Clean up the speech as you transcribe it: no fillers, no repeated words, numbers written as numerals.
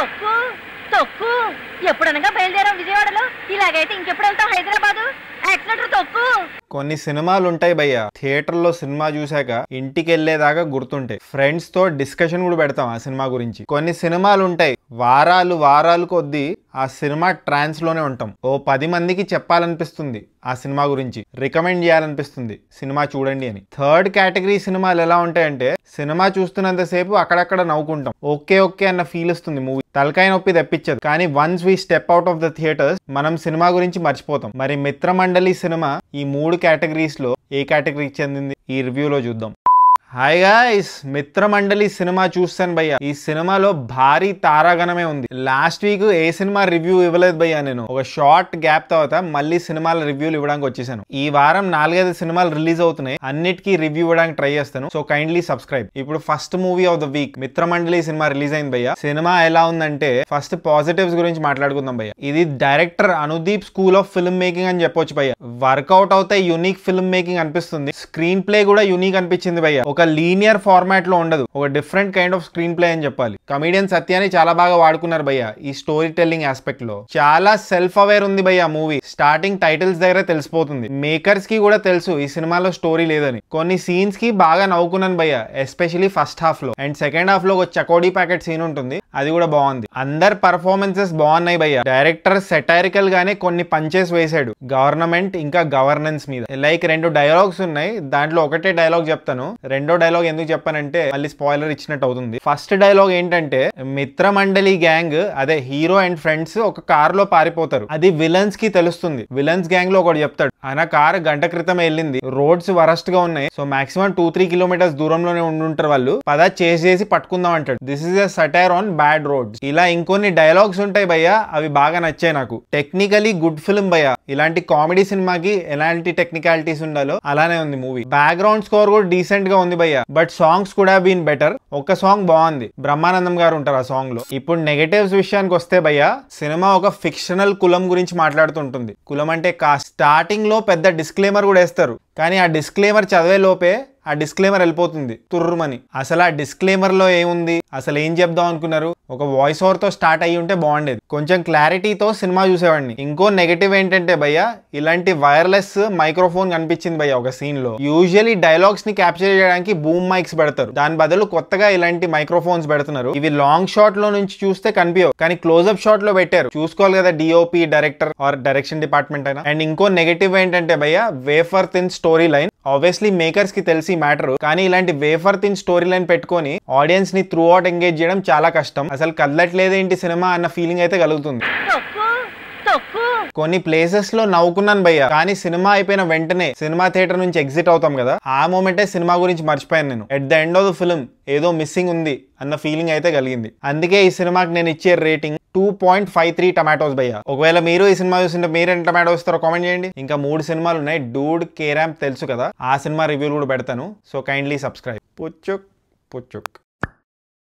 తొక్కు తొక్కు ఎప్పుడనగా బయలుదేరాం విజయవాడలో. ఇలాగైతే ఇంకెప్పుడు వెళ్తాం హైదరాబాదు. యాక్సిలేటర్ తొక్కు. కొన్ని సినిమాలు ఉంటాయి భయ్య, థియేటర్లో సినిమా చూసాక ఇంటికి వెళ్ళేదాకా గుర్తుంటాయి. ఫ్రెండ్స్ తో డిస్కషన్ కూడా పెడతాం ఆ సినిమా గురించి. కొన్ని సినిమాలు ఉంటాయి వారాలు కొద్దీ ఆ సినిమా ట్రాన్స్ లోనే ఉంటాం. ఓ 10 మందికి చెప్పాలనిపిస్తుంది ఆ సినిమా గురించి, రికమెండ్ చేయాలనిపిస్తుంది సినిమా చూడండి అని. థర్డ్ కేటగిరీ సినిమాలు ఎలా ఉంటాయంటే సినిమా చూస్తున్నంతసేపు అక్కడక్కడ నవ్వుకుంటాం, ఓకే అన్న ఫీల్ వస్తుంది మూవీ, తలకాయ నొప్పి తెప్పించదు. కానీ once we step out of the theatres మనం సినిమా గురించి మర్చిపోతాం. మరి మిత్రమండలి సినిమా ఈ 3 కేటగిరీస్ లో ఏ కేటగిరీకి చెందింది ఈ రివ్యూలో చూద్దాం. హాయ్ గాయ్స్, మిత్రమండలి సినిమా చూస్తాను భయ్య. ఈ సినిమాలో భారీ తారాగణమే ఉంది. లాస్ట్ వీక్ ఏ సినిమా రివ్యూ ఇవ్వలేదు భయ్య. నేను ఒక షార్ట్ గ్యాప్ తర్వాత మళ్ళీ సినిమాల రివ్యూలు ఇవ్వడానికి వచ్చేసాను. ఈ వారం 4-5 సినిమాలు రిలీజ్ అవుతున్నాయి, అన్నిటికీ రివ్యూ ఇవ్వడానికి ట్రై చేస్తాను. So kindly subscribe. ఇప్పుడు first movie of the week Mitramandali cinema release అయింది భయ్య. సినిమా ఎలా ఉందంటే ఫస్ట్ పాజిటివ్స్ గురించి మాట్లాడుకుందాం భయ్య. ఇది director Anudeep school of film making అని చెప్పొచ్చు భయ్య. వర్కౌట్ అవుతాయి, యూనిక్ ఫిల్మ్ మేకింగ్ అనిపిస్తుంది. స్క్రీన్ ప్లే కూడా యూనిక్ అనిపించింది భయ్య. ఒక లీనియర్ ఫార్మాట్ లో ఉండదు, ఒక different kind off screen play అని చెప్పాలి. కమెడియన్ సత్యాన్ని చాలా బాగా వాడుకున్నారు భయ్య ఈ స్టోరీ టెల్లింగ్ ఆస్పెక్ట్ లో. చాలా సెల్ఫ్ అవేర్ ఉంది భయ్య మూవీ. స్టార్టింగ్ టైటిల్స్ దగ్గర తెలిసిపోతుంది. మేకర్స్ కి కూడా తెలుసు ఈ సినిమాలో స్టోరీ లేదని. కొన్ని సీన్స్ కి బాగా నవ్వుకున్నాను భయ్య, ఎస్పెషలీ ఫస్ట్ హాఫ్ లో. అండ్ సెకండ్ హాఫ్ లో ఒక చకోడీ ప్యాకెట్ సీన్ ఉంటుంది, అది కూడా బాగుంది. అందరు పర్ఫార్మెన్సెస్ బాగున్నాయి భయ్య. డైరెక్టర్ సెటైరికల్ గానే కొన్ని పంచెస్ వేసాడు గవర్నమెంట్ ఇంకా గవర్నెన్స్ మీద. లైక్ 2 డైలాగ్స్ ఉన్నాయి, దాంట్లో ఒకటే డైలాగ్ చెప్తాను. రెండో డైలాగ్ ఎందుకు చెప్పానంటే మళ్ళీ స్పాయిలర్ ఇచ్చినట్టు అవుతుంది. ఫస్ట్ డైలాగ్ ఏంటంటే మిత్రమండలి గ్యాంగ్, అదే హీరో అండ్ ఫ్రెండ్స్ ఒక కార్ లో పారిపోతారు. అది విలన్స్ కి తెలుస్తుంది. విలన్స్ గ్యాంగ్ లో ఒకటి చెప్తాడు, ఆయన కార్ గంట క్రితం వెళ్ళింది, రోడ్స్ వరస్ట్ గా ఉన్నాయి, సో మాక్సిమం 2-3 కిలోమీటర్స్ దూరంలోనే ఉండుంటారు వాళ్ళు, పద చేసి పట్టుకుందాం అంటాడు. This is a satire on bad roads. ఇలా ఇంకొన్ని డైలాగ్స్ ఉంటాయి భయ్య, అవి బాగా నచ్చాయి నాకు. టెక్నికలీ గుడ్ ఫిల్మ్ భయ్య. ఇలాంటి కామెడీ సినిమాకి ఎలాంటి టెక్నికాలిటీస్ ఉండాలో అలానే ఉంది మూవీ. బ్యాక్గ్రౌండ్ స్కోర్ కూడా డీసెంట్ గా ఉంది భయ్య, బట్ సాంగ్స్ కూడా బీన్ బెటర్. ఒక సాంగ్ బాగుంది, బ్రహ్మానందం గారు ఉంటారు ఆ సాంగ్ లో. ఇప్పుడు నెగటివ్స్ విషయానికి వస్తే భయ్య, సినిమా ఒక ఫిక్షనల్ కులం గురించి మాట్లాడుతుంటుంది. కులం అంటే కాస్ట్. స్టార్టింగ్ లో పెద్ద డిస్క్లైమర్ కూడా వేస్తారు, కానీ ఆ డిస్క్లైమర్ చదివే లోపే ఆ డిస్క్లైమర్ వెళ్ళిపోతుంది తుర్రుమని. అసలు ఆ డిస్క్లైమర్ లో ఏముంది, అసలు ఏం చెప్దాం అనుకున్నారు? ఒక వాయిస్ ఓవర్ తో స్టార్ట్ అయ్యి ఉంటే బాగుండేది, కొంచెం క్లారిటీతో సినిమా చూసేవాడిని. ఇంకో నెగటివ్ ఏంటంటే భయ్య, ఇలాంటి వైర్లెస్ మైక్రోఫోన్ కనిపించింది భయ్య ఒక సీన్ లో. యూజువల్లీ డైలాగ్స్ ని క్యాప్చర్ చేయడానికి బూమ్ మైక్స్ పెడతారు, దాని బదులు కొత్తగా ఇలాంటి మైక్రోఫోన్స్ పెడుతున్నారు. ఇవి లాంగ్ షాట్ లో నుంచి చూస్తే కనిపించవు, కానీ క్లోజ్అప్ షాట్ లో పెట్టారు. చూసుకోవాలి కదా DOP, director or direction department అయినా. అండ్ ఇంకో నెగటివ్ ఏంటంటే భయ్య, wafer thin story line. Obviously makers కి తెలిసి మ్యాటర్, కానీ ఇలాంటి వేఫర్ థిన్ స్టోరీ లైన్ పెట్టుకొని ఆడియన్స్ ని త్రూ అవుట్ ఎంగేజ్ చేయడం చాలా కష్టం. అసలు కదలట్లేదేంటి సినిమా అన్న ఫీలింగ్ అయితే కలుగుతుంది. కొన్ని ప్లేసెస్ లో నవ్వుకున్నాను భయ్య, కానీ సినిమా అయిపోయిన వెంటనే సినిమా థియేటర్ నుంచి ఎగ్జిట్ అవుతాం కదా, ఆ మూమెంటే సినిమా గురించి మర్చిపోయాను నేను. At the end of the film ఏదో మిస్సింగ్ ఉంది అన్న ఫీలింగ్ అయితే కలిగింది. అందుకే ఈ సినిమాకి నేను ఇచ్చే రేటింగ్ 2.53 టమాటోస్ భయ్య. ఒకవేళ మీరు ఈ సినిమా చూస్తుంటే మీరు ఎన్ని టమాటోస్ ఇస్తారో కామెంట్ చేయండి. ఇంకా 3 సినిమాలు ఉన్నాయి, డూడ్, కేరామ్ తెలుసు కదా, ఆ సినిమా రివ్యూలు కూడా పెడతాను. So kindly subscribe. పుచ్చుక్ పుచ్చుక్.